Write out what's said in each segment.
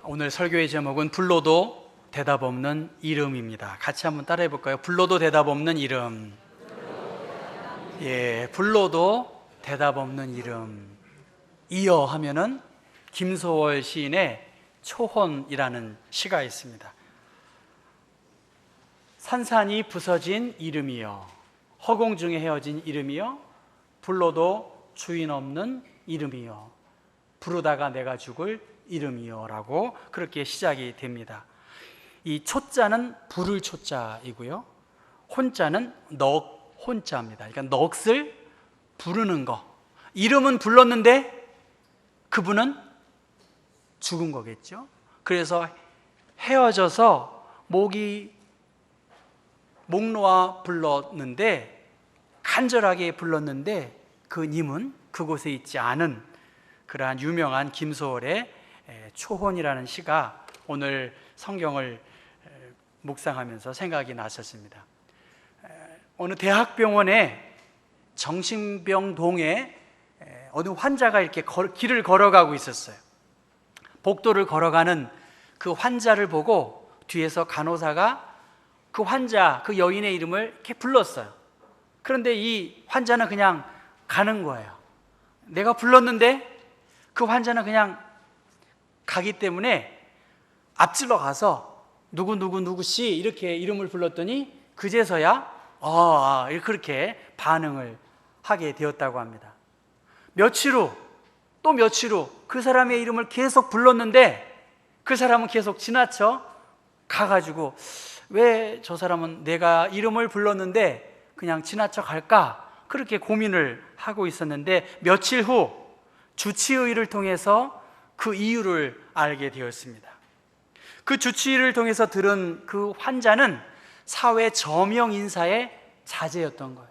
오늘 설교의 제목은 불러도 대답 없는 이름입니다. 같이 한번 따라해 볼까요? 불러도 대답 없는 이름. 예, 불러도 대답 없는 이름. 이어 하면은 김소월 시인의 초혼이라는 시가 있습니다. 산산이 부서진 이름이여, 허공 중에 헤어진 이름이여, 불러도 주인 없는 이름이여, 부르다가 내가 죽을 이름이여 라고 그렇게 시작이 됩니다. 이 초자는 부를 초자이고요, 혼자는 넋 혼자입니다. 그러니까 넋을 부르는 거. 이름은 불렀는데 그분은 죽은 거겠죠. 그래서 헤어져서 목 놓아 불렀는데, 간절하게 불렀는데 그 님은 그곳에 있지 않은 그러한 유명한 김소월의 초혼이라는 시가 오늘 성경을 묵상하면서 생각이 났었습니다. 어느 대학병원에 정신병동에 어느 환자가 이렇게 길을 걸어가고 있었어요. 복도를 걸어가는 그 환자를 보고 뒤에서 간호사가 그 환자, 그 여인의 이름을 이렇게 불렀어요. 그런데 이 환자는 그냥 가는 거예요. 내가 불렀는데 그 환자는 그냥 가기 때문에 앞질러 가서 누구씨 이렇게 이름을 불렀더니 그제서야 그렇게 반응을 하게 되었다고 합니다. 며칠 후, 또 며칠 후 그 사람의 이름을 계속 불렀는데 그 사람은 계속 지나쳐 가가지고, 왜 저 사람은 내가 이름을 불렀는데 그냥 지나쳐 갈까? 그렇게 고민을 하고 있었는데 며칠 후 주치의를 통해서 그 이유를 알게 되었습니다. 그 주치의를 통해서 들은 그 환자는 사회 저명 인사의 자제였던 거예요.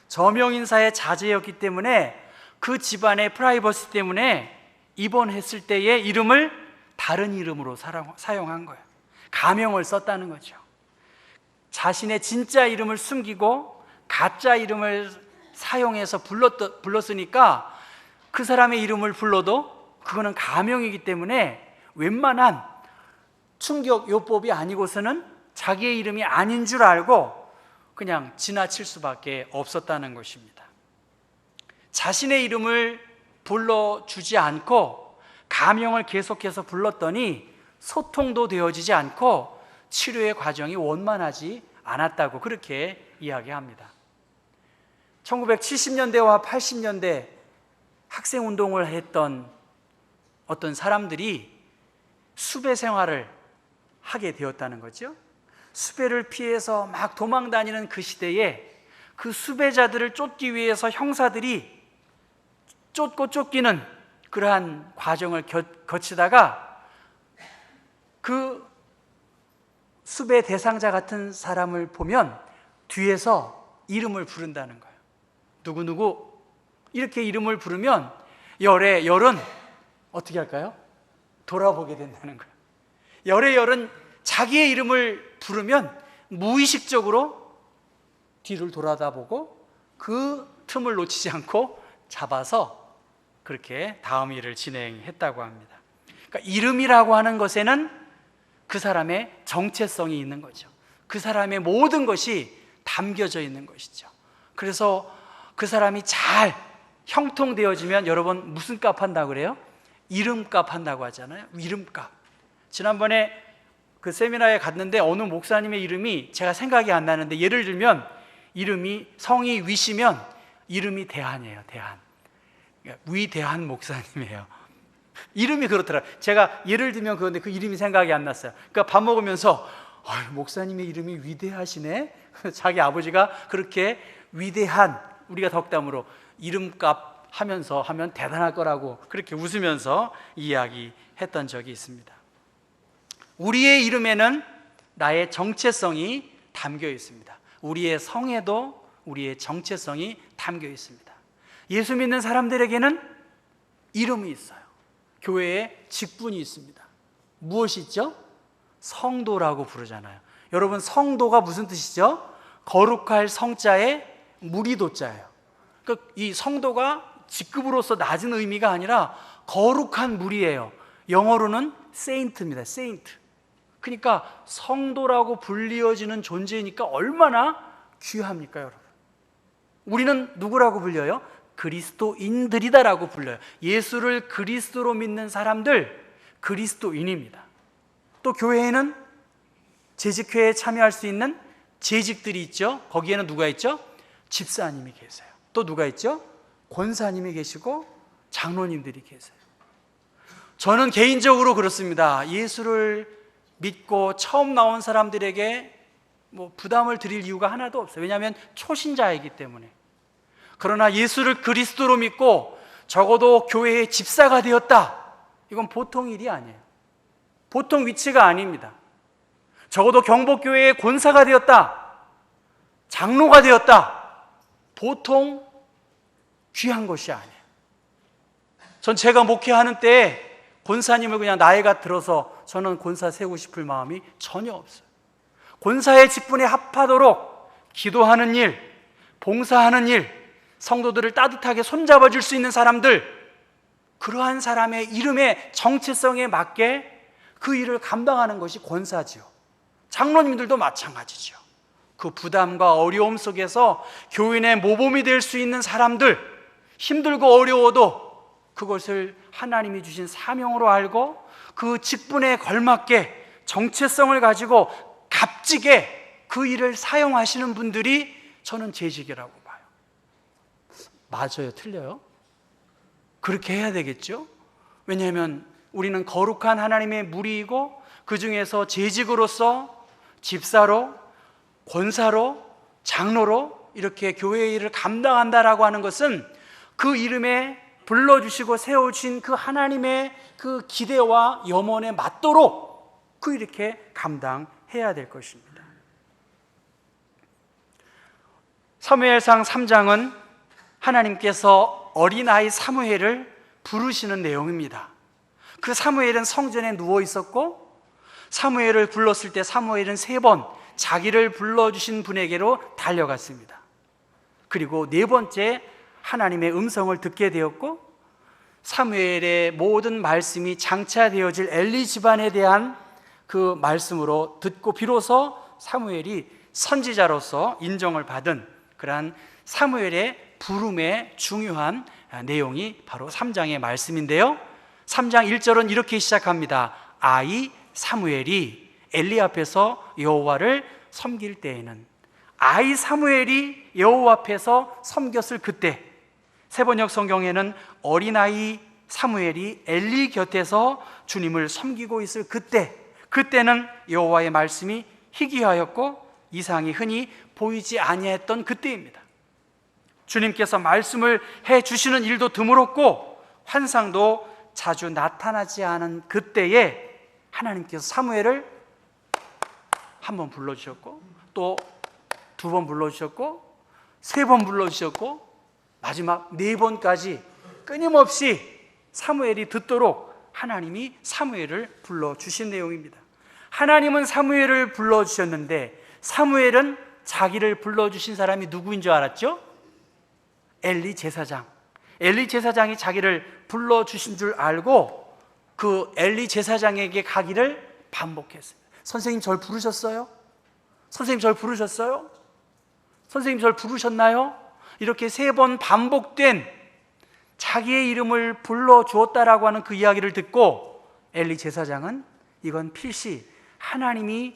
저명 인사의 자제였기 때문에 그 집안의 프라이버시 때문에 입원했을 때의 이름을 다른 이름으로 사용한 거예요. 가명을 썼다는 거죠. 자신의 진짜 이름을 숨기고 가짜 이름을 사용해서 불렀으니까 그 사람의 이름을 불러도 그거는 가명이기 때문에 웬만한 충격요법이 아니고서는 자기의 이름이 아닌 줄 알고 그냥 지나칠 수밖에 없었다는 것입니다. 자신의 이름을 불러주지 않고 가명을 계속해서 불렀더니 소통도 되어지지 않고 치료의 과정이 원만하지 않았다고 그렇게 이야기합니다. 1970년대와 80년대 학생운동을 했던 어떤 사람들이 수배 생활을 하게 되었다는 거죠. 수배를 피해서 막 도망다니는 그 시대에 그 수배자들을 쫓기 위해서 형사들이 쫓고 쫓기는 그러한 과정을 거치다가 그 수배 대상자 같은 사람을 보면 뒤에서 이름을 부른다는 거예요. 누구누구 이렇게 이름을 부르면 열은 어떻게 할까요? 돌아보게 된다는 거예요. 열은 자기의 이름을 부르면 무의식적으로 뒤를 돌아다보고 그 틈을 놓치지 않고 잡아서 그렇게 다음 일을 진행했다고 합니다. 그러니까 이름이라고 하는 것에는 그 사람의 정체성이 있는 거죠. 그 사람의 모든 것이 담겨져 있는 것이죠. 그래서 그 사람이 잘 형통되어지면 여러분 무슨 값 한다고 그래요? 이름값 한다고 하잖아요. 이름값. 지난번에 그 세미나에 갔는데 어느 목사님의 이름이 제가 생각이 안 나는데, 예를 들면 이름이 성이 위시면 이름이 대한이에요. 대한. 위대한 목사님이에요. 이름이 그렇더라고요. 제가 예를 들면 그런데 그 이름이 생각이 안 났어요. 그러니까 밥 먹으면서 목사님의 이름이 위대하시네. 자기 아버지가 그렇게 위대한, 우리가 덕담으로 이름값 하면서 하면 대단할 거라고 그렇게 웃으면서 이야기했던 적이 있습니다. 우리의 이름에는 나의 정체성이 담겨 있습니다. 우리의 성에도 우리의 정체성이 담겨 있습니다. 예수 믿는 사람들에게는 이름이 있어요. 교회에 직분이 있습니다. 무엇이 있죠? 성도라고 부르잖아요. 여러분, 성도가 무슨 뜻이죠? 거룩할 성자에 무리도자예요. 그러니까 이 성도가 직급으로서 낮은 의미가 아니라 거룩한 무리예요. 영어로는 세인트입니다. 세인트. 그러니까 성도라고 불리어지는 존재이니까 얼마나 귀합니까, 여러분? 우리는 누구라고 불려요? 그리스도인들이다라고 불려요. 예수를 그리스도로 믿는 사람들, 그리스도인입니다. 또 교회에는 재직회에 참여할 수 있는 재직들이 있죠. 거기에는 누가 있죠? 집사님이 계세요. 또 누가 있죠? 권사님이 계시고 장로님들이 계세요. 저는 개인적으로 그렇습니다. 예수를 믿고 처음 나온 사람들에게 부담을 드릴 이유가 하나도 없어요. 왜냐하면 초신자이기 때문에. 그러나 예수를 그리스도로 믿고 적어도 교회의 집사가 되었다, 이건 보통 일이 아니에요. 보통 위치가 아닙니다. 적어도 경복교회의 권사가 되었다, 장로가 되었다, 보통 귀한 것이 아니에요. 전 제가 목회하는 때에 권사님을 그냥 나이가 들어서 저는 권사 세우고 싶을 마음이 전혀 없어요. 권사의 직분에 합하도록 기도하는 일, 봉사하는 일, 성도들을 따뜻하게 손잡아 줄 수 있는 사람들, 그러한 사람의 이름의 정체성에 맞게 그 일을 감당하는 것이 권사지요. 장로님들도 마찬가지죠. 그 부담과 어려움 속에서 교인의 모범이 될 수 있는 사람들, 힘들고 어려워도 그것을 하나님이 주신 사명으로 알고 그 직분에 걸맞게 정체성을 가지고 값지게 그 일을 사용하시는 분들이 저는 재직이라고 봐요. 맞아요? 틀려요? 그렇게 해야 되겠죠? 왜냐하면 우리는 거룩한 하나님의 무리이고 그 중에서 재직으로서 집사로, 권사로, 장로로 이렇게 교회의 일을 감당한다라고 하는 것은 그 이름에 불러주시고 세워주신 그 하나님의 그 기대와 염원에 맞도록 그 이렇게 감당해야 될 것입니다. 사무엘상 3장은 하나님께서 어린아이 사무엘을 부르시는 내용입니다. 그 사무엘은 성전에 누워 있었고 사무엘을 불렀을 때 사무엘은 3번 자기를 불러주신 분에게로 달려갔습니다. 그리고 4번째 하나님의 음성을 듣게 되었고 사무엘의 모든 말씀이 장차되어질 엘리 집안에 대한 그 말씀으로 듣고 비로소 사무엘이 선지자로서 인정을 받은 그러한 사무엘의 부름의 중요한 내용이 바로 3장의 말씀인데요, 3장 1절은 이렇게 시작합니다. 아이 사무엘이 엘리 앞에서 여호와를 섬길 때에는, 아이 사무엘이 여호와 앞에서 섬겼을 그때, 세번역 성경에는 어린아이 사무엘이 엘리 곁에서 주님을 섬기고 있을 그때, 그때는 여호와의 말씀이 희귀하였고 이상이 흔히 보이지 아니했던 그때입니다. 주님께서 말씀을 해주시는 일도 드물었고 환상도 자주 나타나지 않은 그때에 하나님께서 사무엘을 한 번 불러주셨고 또 2번 불러주셨고 3번 불러주셨고 마지막 4번까지 끊임없이 사무엘이 듣도록 하나님이 사무엘을 불러주신 내용입니다. 하나님은 사무엘을 불러주셨는데 사무엘은 자기를 불러주신 사람이 누구인 줄 알았죠? 엘리 제사장. 엘리 제사장이 자기를 불러주신 줄 알고 그 엘리 제사장에게 가기를 반복했습니다. 선생님 절 부르셨어요? 선생님 절 부르셨어요? 선생님 절 부르셨나요? 이렇게 3번 반복된 자기의 이름을 불러주었다라고 하는 그 이야기를 듣고 엘리 제사장은 이건 필시 하나님이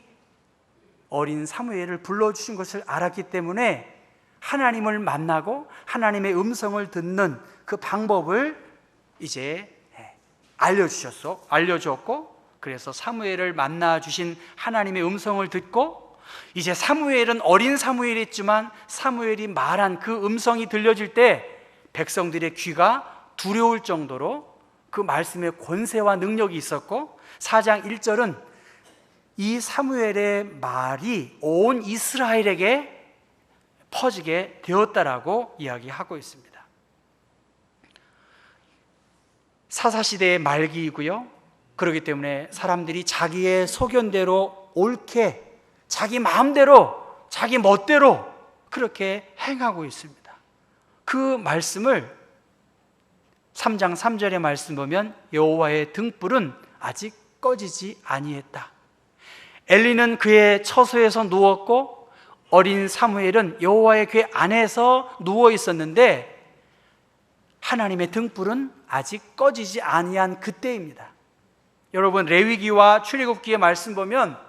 어린 사무엘을 불러주신 것을 알았기 때문에 하나님을 만나고 하나님의 음성을 듣는 그 방법을 이제 알려주었고, 그래서 사무엘을 만나주신 하나님의 음성을 듣고 이제 사무엘은 어린 사무엘이었지만 사무엘이 말한 그 음성이 들려질 때 백성들의 귀가 두려울 정도로 그 말씀의 권세와 능력이 있었고 4장 1절은 이 사무엘의 말이 온 이스라엘에게 퍼지게 되었다라고 이야기하고 있습니다. 사사시대의 말기이고요, 그렇기 때문에 사람들이 자기의 소견대로 옳게 자기 마음대로 자기 멋대로 그렇게 행하고 있습니다. 그 말씀을 3장 3절의 말씀 보면 여호와의 등불은 아직 꺼지지 아니했다. 엘리는 그의 처소에서 누웠고 어린 사무엘은 여호와의 궤 안에서 누워 있었는데 하나님의 등불은 아직 꺼지지 아니한 그때입니다. 여러분, 레위기와 출애굽기의 말씀 보면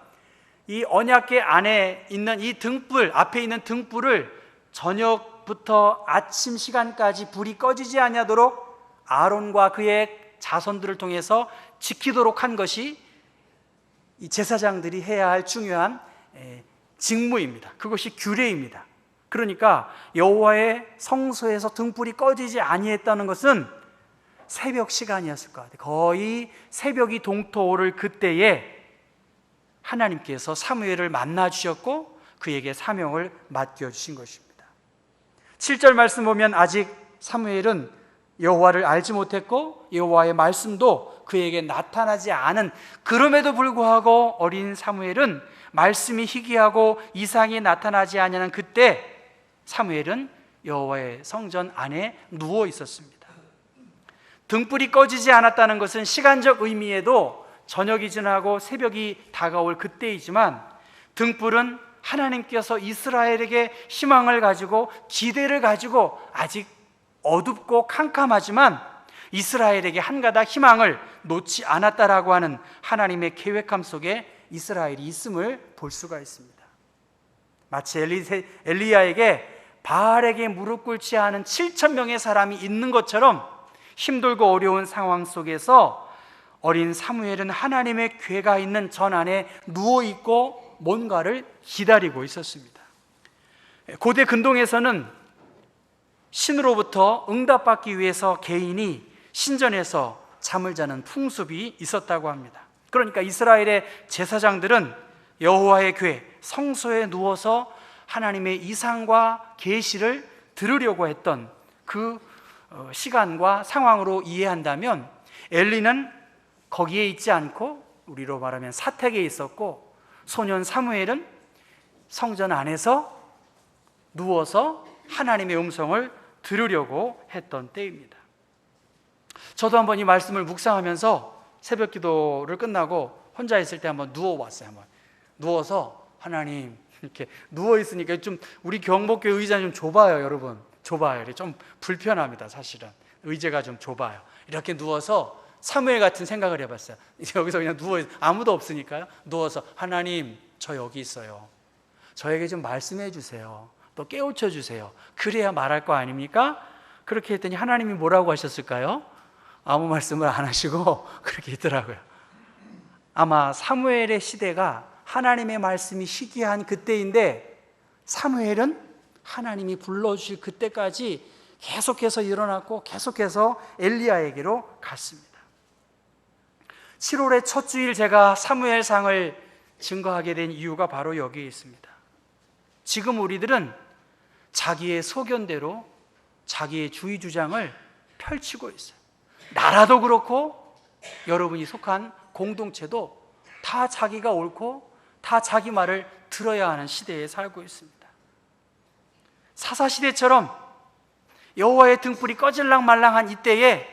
이 언약궤 안에 있는 이 등불, 앞에 있는 등불을 저녁부터 아침 시간까지 불이 꺼지지 아니하도록 아론과 그의 자손들을 통해서 지키도록 한 것이 이 제사장들이 해야 할 중요한 직무입니다. 그것이 규례입니다. 그러니까 여호와의 성소에서 등불이 꺼지지 아니했다는 것은 새벽 시간이었을 것 같아요. 거의 새벽이 동토오를 그때에 하나님께서 사무엘을 만나 주셨고 그에게 사명을 맡겨주신 것입니다. 7절 말씀 보면 아직 사무엘은 여호와를 알지 못했고 여호와의 말씀도 그에게 나타나지 않은, 그럼에도 불구하고 어린 사무엘은 말씀이 희귀하고 이상이 나타나지 않는 그때 사무엘은 여호와의 성전 안에 누워 있었습니다. 등불이 꺼지지 않았다는 것은 시간적 의미에도 저녁이 지나고 새벽이 다가올 그때이지만, 등불은 하나님께서 이스라엘에게 희망을 가지고 기대를 가지고 아직 어둡고 캄캄하지만 이스라엘에게 한 가닥 희망을 놓지 않았다라고 하는 하나님의 계획함 속에 이스라엘이 있음을 볼 수가 있습니다. 마치 엘리야에게 바알에게 무릎 꿇지 않은 7,000명의 사람이 있는 것처럼 힘들고 어려운 상황 속에서 어린 사무엘은 하나님의 궤가 있는 전 안에 누워있고 뭔가를 기다리고 있었습니다. 고대 근동에서는 신으로부터 응답받기 위해서 개인이 신전에서 잠을 자는 풍습이 있었다고 합니다. 그러니까 이스라엘의 제사장들은 여호와의 궤 성소에 누워서 하나님의 이상과 계시를 들으려고 했던 그 시간과 상황으로 이해한다면, 엘리는 거기에 있지 않고 우리로 말하면 사택에 있었고 소년 사무엘은 성전 안에서 누워서 하나님의 음성을 들으려고 했던 때입니다. 저도 한번 이 말씀을 묵상하면서 새벽 기도를 끝나고 혼자 있을 때 한번 누워봤어요. 한번 누워서 하나님, 이렇게 누워 있으니까 좀 우리 경복교 의자 좀 좁아요, 여러분. 좁아요. 좀 불편합니다. 사실은 의자가 좀 좁아요. 이렇게 누워서 사무엘 같은 생각을 해봤어요. 여기서 그냥 누워, 아무도 없으니까요. 누워서 하나님, 저 여기 있어요. 저에게 좀 말씀해 주세요. 또 깨우쳐 주세요. 그래야 말할 거 아닙니까? 그렇게 했더니 하나님이 뭐라고 하셨을까요? 아무 말씀을 안 하시고 그렇게 있더라고요. 아마 사무엘의 시대가 하나님의 말씀이 희귀한 그때인데, 사무엘은 하나님이 불러주실 그때까지 계속해서 일어났고 계속해서 엘리야에게로 갔습니다. 7월의 첫 주일 제가 사무엘상을 증거하게 된 이유가 바로 여기에 있습니다. 지금 우리들은 자기의 소견대로 자기의 주의 주장을 펼치고 있어요. 나라도 그렇고 여러분이 속한 공동체도 다 자기가 옳고 다 자기 말을 들어야 하는 시대에 살고 있습니다. 사사시대처럼 여호와의 등불이 꺼질랑 말랑한 이때에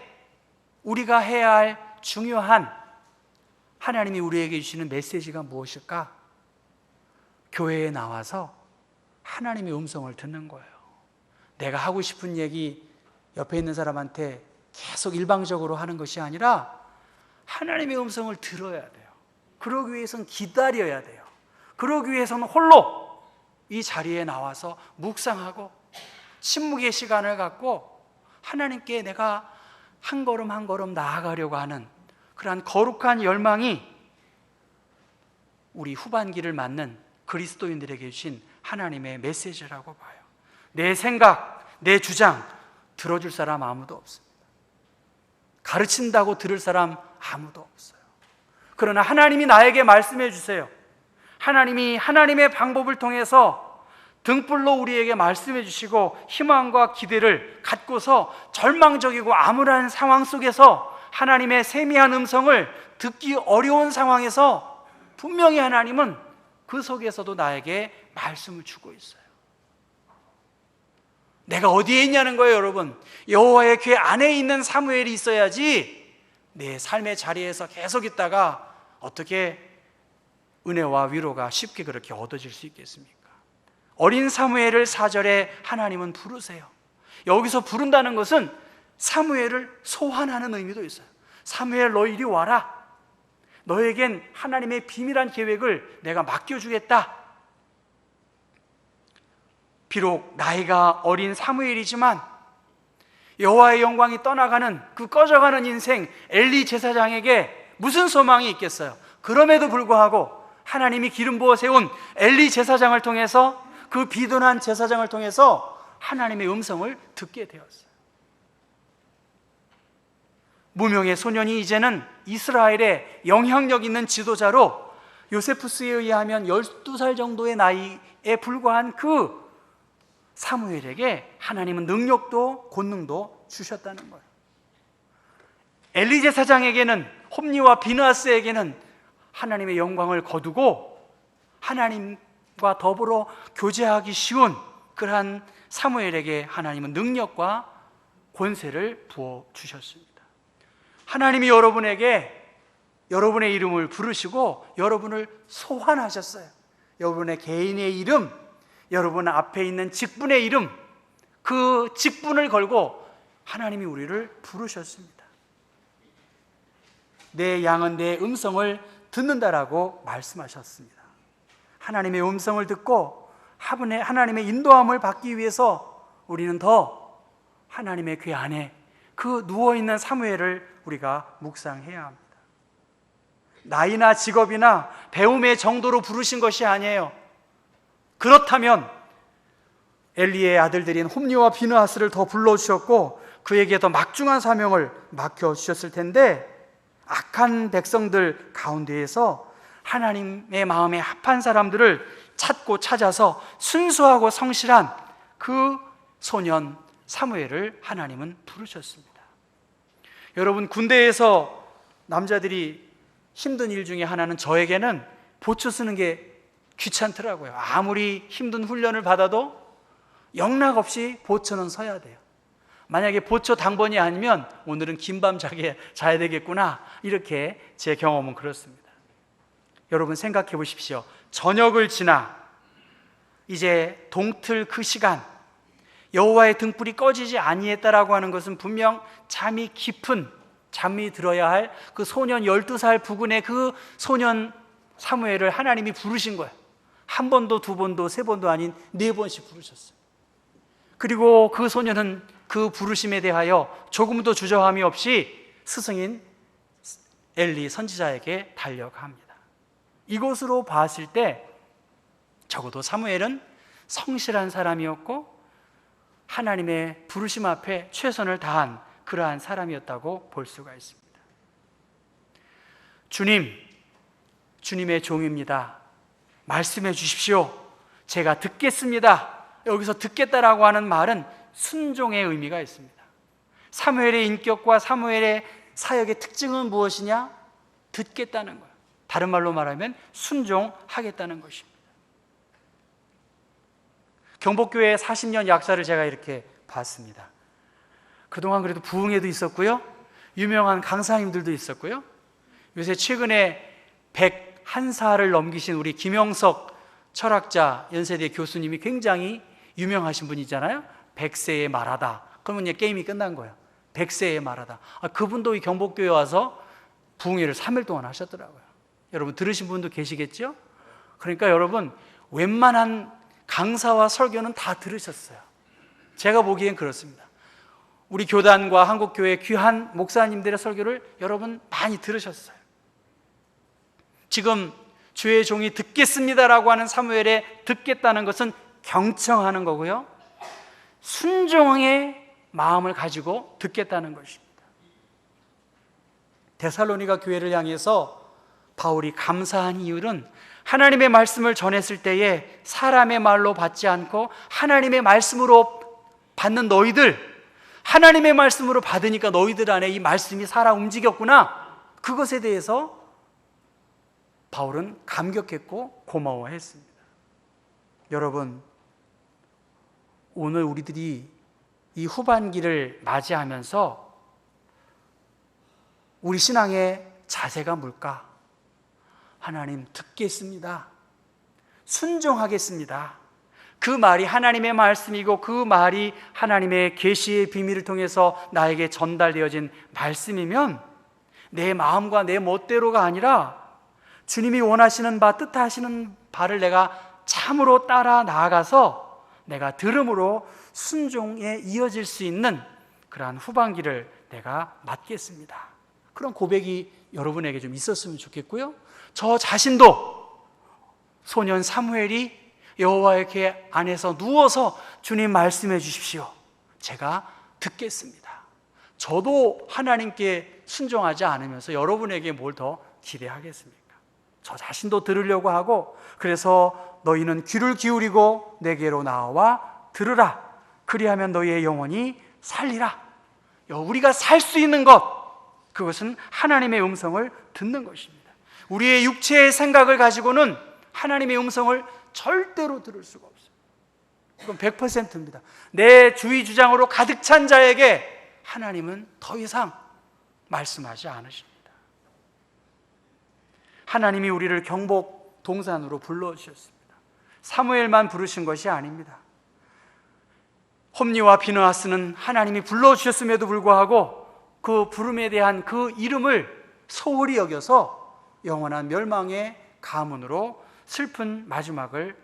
우리가 해야 할 중요한 하나님이 우리에게 주시는 메시지가 무엇일까? 교회에 나와서 하나님의 음성을 듣는 거예요. 내가 하고 싶은 얘기 옆에 있는 사람한테 계속 일방적으로 하는 것이 아니라 하나님의 음성을 들어야 돼요. 그러기 위해서는 기다려야 돼요. 그러기 위해서는 홀로 이 자리에 나와서 묵상하고 침묵의 시간을 갖고 하나님께 내가 한 걸음 한 걸음 나아가려고 하는 그러한 거룩한 열망이 우리 후반기를 맞는 그리스도인들에게 주신 하나님의 메시지라고 봐요. 내 생각, 내 주장 들어줄 사람 아무도 없습니다. 가르친다고 들을 사람 아무도 없어요. 그러나 하나님이 나에게 말씀해 주세요. 하나님이 하나님의 방법을 통해서 등불로 우리에게 말씀해 주시고 희망과 기대를 갖고서 절망적이고 암울한 상황 속에서 하나님의 세미한 음성을 듣기 어려운 상황에서 분명히 하나님은 그 속에서도 나에게 말씀을 주고 있어요. 내가 어디에 있냐는 거예요, 여러분. 여호와의 궤 안에 있는 사무엘이 있어야지 내 삶의 자리에서 계속 있다가 어떻게 은혜와 위로가 쉽게 그렇게 얻어질 수 있겠습니까? 어린 사무엘을 4절에 하나님은 부르세요. 여기서 부른다는 것은 사무엘을 소환하는 의미도 있어요. 사무엘, 너 이리 와라. 너에겐 하나님의 비밀한 계획을 내가 맡겨주겠다. 비록 나이가 어린 사무엘이지만 여호와의 영광이 떠나가는 그 꺼져가는 인생 엘리 제사장에게 무슨 소망이 있겠어요? 그럼에도 불구하고 하나님이 기름 부어 세운 엘리 제사장을 통해서, 그 비둔한 제사장을 통해서 하나님의 음성을 듣게 되었어요. 무명의 소년이 이제는 이스라엘의 영향력 있는 지도자로, 요세푸스에 의하면 12살 정도의 나이에 불과한 그 사무엘에게 하나님은 능력도 권능도 주셨다는 거예요. 엘리 제사장에게는, 홈리와 비느하스에게는 하나님의 영광을 거두고 하나님과 더불어 교제하기 쉬운 그러한 사무엘에게 하나님은 능력과 권세를 부어주셨습니다. 하나님이 여러분에게 여러분의 이름을 부르시고 여러분을 소환하셨어요. 여러분의 개인의 이름, 여러분 앞에 있는 직분의 이름, 그 직분을 걸고 하나님이 우리를 부르셨습니다. 내 양은 내 음성을 듣는다라고 말씀하셨습니다. 하나님의 음성을 듣고 하나님의 인도함을 받기 위해서 우리는 더 하나님의 궤 안에 그 누워있는 사무엘을 우리가 묵상해야 합니다. 나이나 직업이나 배움의 정도로 부르신 것이 아니에요. 그렇다면 엘리의 아들들인 홈리와 비느하스를 더 불러주셨고 그에게 더 막중한 사명을 맡겨주셨을 텐데, 악한 백성들 가운데에서 하나님의 마음에 합한 사람들을 찾고 찾아서 순수하고 성실한 그 소년 사무엘을 하나님은 부르셨습니다. 여러분, 군대에서 남자들이 힘든 일 중에 하나는, 저에게는 보초 쓰는 게 귀찮더라고요. 아무리 힘든 훈련을 받아도 영락없이 보초는 서야 돼요. 만약에 보초 당번이 아니면 오늘은 긴밤 자야 되겠구나, 이렇게 제 경험은 그렇습니다. 여러분 생각해 보십시오. 저녁을 지나 이제 동틀 그 시간, 여호와의 등불이 꺼지지 아니했다라고 하는 것은 분명 잠이 깊은, 잠이 들어야 할 그 소년 12살 부근의 그 소년 사무엘을 하나님이 부르신 거예요. 한 번도 두 번도 세 번도 아닌 4번씩 부르셨어요. 그리고 그 소년은 그 부르심에 대하여 조금도 주저함이 없이 스승인 엘리 선지자에게 달려갑니다. 이것으로 봤을 때 적어도 사무엘은 성실한 사람이었고 하나님의 부르심 앞에 최선을 다한 그러한 사람이었다고 볼 수가 있습니다. 주님, 주님의 종입니다. 말씀해 주십시오. 제가 듣겠습니다. 여기서 듣겠다라고 하는 말은 순종의 의미가 있습니다. 사무엘의 인격과 사무엘의 사역의 특징은 무엇이냐? 듣겠다는 거예요. 다른 말로 말하면 순종하겠다는 것입니다. 경복교회 40년 약사를 제가 이렇게 봤습니다. 그동안 그래도 부흥회도 있었고요, 유명한 강사님들도 있었고요, 요새 최근에 101살을 넘기신 우리 김영석 철학자 연세대 교수님이 굉장히 유명하신 분이잖아요. 100세에 말하다. 그러면 이제 게임이 끝난 거예요. 100세에 말하다. 그분도 이 경복교회 와서 부흥회를 3일 동안 하셨더라고요. 여러분 들으신 분도 계시겠죠? 그러니까 여러분 웬만한 강사와 설교는 다 들으셨어요. 제가 보기엔 그렇습니다. 우리 교단과 한국교회 귀한 목사님들의 설교를 여러분 많이 들으셨어요. 지금 주의 종이 듣겠습니다라고 하는 사무엘의 듣겠다는 것은 경청하는 거고요, 순종의 마음을 가지고 듣겠다는 것입니다. 데살로니가 교회를 향해서 바울이 감사한 이유는 하나님의 말씀을 전했을 때에 사람의 말로 받지 않고 하나님의 말씀으로 받는 너희들, 하나님의 말씀으로 받으니까 너희들 안에 이 말씀이 살아 움직였구나, 그것에 대해서 바울은 감격했고 고마워했습니다. 여러분, 오늘 우리들이 이 후반기를 맞이하면서 우리 신앙의 자세가 뭘까? 하나님 듣겠습니다. 순종하겠습니다. 그 말이 하나님의 말씀이고 그 말이 하나님의 계시의 비밀을 통해서 나에게 전달되어진 말씀이면 내 마음과 내 멋대로가 아니라 주님이 원하시는 바, 뜻하시는 바를 내가 참으로 따라 나아가서 내가 들음으로 순종에 이어질 수 있는 그러한 후반기를 내가 맞겠습니다. 그런 고백이 여러분에게 좀 있었으면 좋겠고요. 저 자신도 소년 사무엘이 여호와의 궤 안에서 누워서 주님 말씀해 주십시오. 제가 듣겠습니다. 저도 하나님께 순종하지 않으면서 여러분에게 뭘 더 기대하겠습니까? 저 자신도 들으려고 하고, 그래서 너희는 귀를 기울이고 내게로 나와 들으라. 그리하면 너희의 영혼이 살리라. 우리가 살 수 있는 것, 그것은 하나님의 음성을 듣는 것입니다. 우리의 육체의 생각을 가지고는 하나님의 음성을 절대로 들을 수가 없어요. 이건 100%입니다. 내 주의 주장으로 가득 찬 자에게 하나님은 더 이상 말씀하지 않으십니다. 하나님이 우리를 경복 동산으로 불러주셨습니다. 사무엘만 부르신 것이 아닙니다. 홈리와 비느하스는 하나님이 불러주셨음에도 불구하고 그 부름에 대한 그 이름을 소홀히 여겨서 영원한 멸망의 가문으로 슬픈 마지막을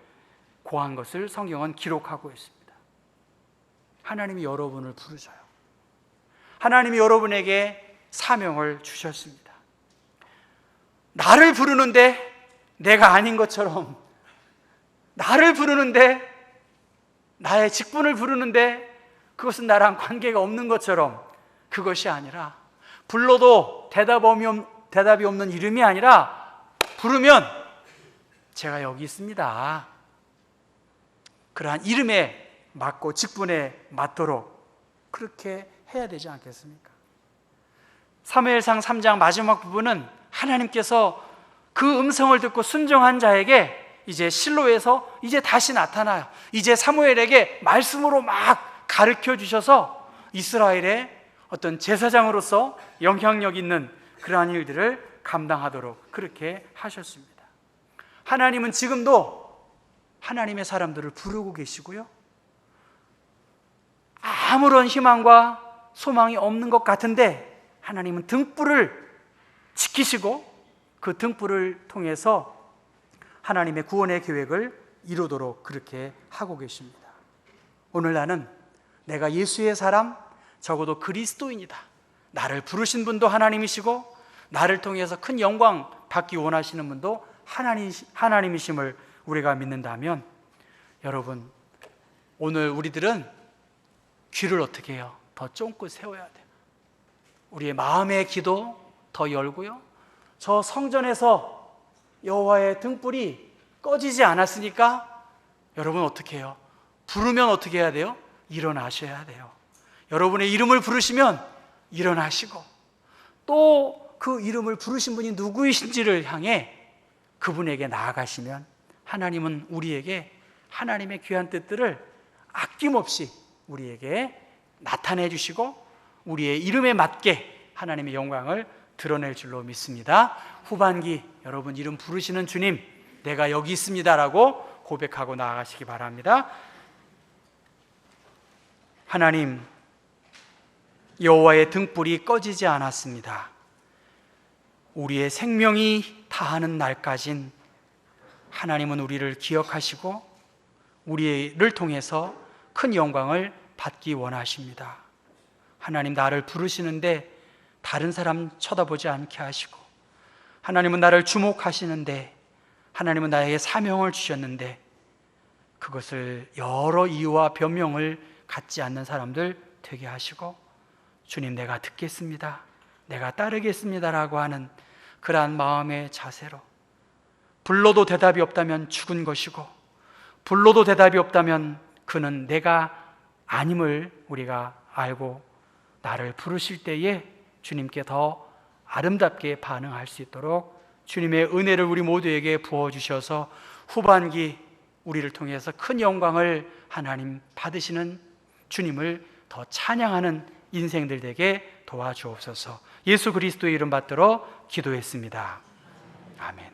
고한 것을 성경은 기록하고 있습니다. 하나님이 여러분을 부르셔요. 하나님이 여러분에게 사명을 주셨습니다. 나를 부르는데 내가 아닌 것처럼, 나를 부르는데, 나의 직분을 부르는데 그것은 나랑 관계가 없는 것처럼, 그것이 아니라 불러도 대답이 없는 이름이 아니라 부르면 제가 여기 있습니다. 그러한 이름에 맞고 직분에 맞도록 그렇게 해야 되지 않겠습니까? 사무엘상 3장 마지막 부분은 하나님께서 그 음성을 듣고 순종한 자에게 이제 실로에서 이제 다시 나타나요. 이제 사무엘에게 말씀으로 막 가르쳐 주셔서 이스라엘의 어떤 제사장으로서 영향력 있는 그러한 일들을 감당하도록 그렇게 하셨습니다. 하나님은 지금도 하나님의 사람들을 부르고 계시고요, 아무런 희망과 소망이 없는 것 같은데 하나님은 등불을 지키시고 그 등불을 통해서 하나님의 구원의 계획을 이루도록 그렇게 하고 계십니다. 오늘 나는 내가 예수의 사람, 적어도 그리스도인이다, 나를 부르신 분도 하나님이시고 나를 통해서 큰 영광 받기 원하시는 분도 하나님이심을 우리가 믿는다면, 여러분, 오늘 우리들은 귀를 어떻게 해요? 더 쫑긋 세워야 돼요. 우리의 마음의 귀도 더 열고요, 저 성전에서 여호와의 등불이 꺼지지 않았으니까 여러분 어떻게 해요? 부르면 어떻게 해야 돼요? 일어나셔야 돼요. 여러분의 이름을 부르시면 일어나시고, 또 그 이름을 부르신 분이 누구이신지를 향해 그분에게 나아가시면 하나님은 우리에게 하나님의 귀한 뜻들을 아낌없이 우리에게 나타내 주시고 우리의 이름에 맞게 하나님의 영광을 드러낼 줄로 믿습니다. 후반기 여러분 이름 부르시는 주님, 내가 여기 있습니다라고 고백하고 나아가시기 바랍니다. 하나님, 여호와의 등불이 꺼지지 않았습니다. 우리의 생명이 다하는 날까진 하나님은 우리를 기억하시고 우리를 통해서 큰 영광을 받기 원하십니다. 하나님, 나를 부르시는데 다른 사람 쳐다보지 않게 하시고, 하나님은 나를 주목하시는데, 하나님은 나에게 사명을 주셨는데 그것을 여러 이유와 변명을 갖지 않는 사람들 되게 하시고, 주님, 내가 듣겠습니다, 내가 따르겠습니다라고 하는 그러한 마음의 자세로, 불러도 대답이 없다면 죽은 것이고 불러도 대답이 없다면 그는 내가 아님을 우리가 알고 나를 부르실 때에 주님께 더 아름답게 반응할 수 있도록 주님의 은혜를 우리 모두에게 부어주셔서 후반기 우리를 통해서 큰 영광을 하나님 받으시는 주님을 더 찬양하는 인생들 되게 도와주옵소서. 예수 그리스도의 이름 받들어 기도했습니다. 아멘.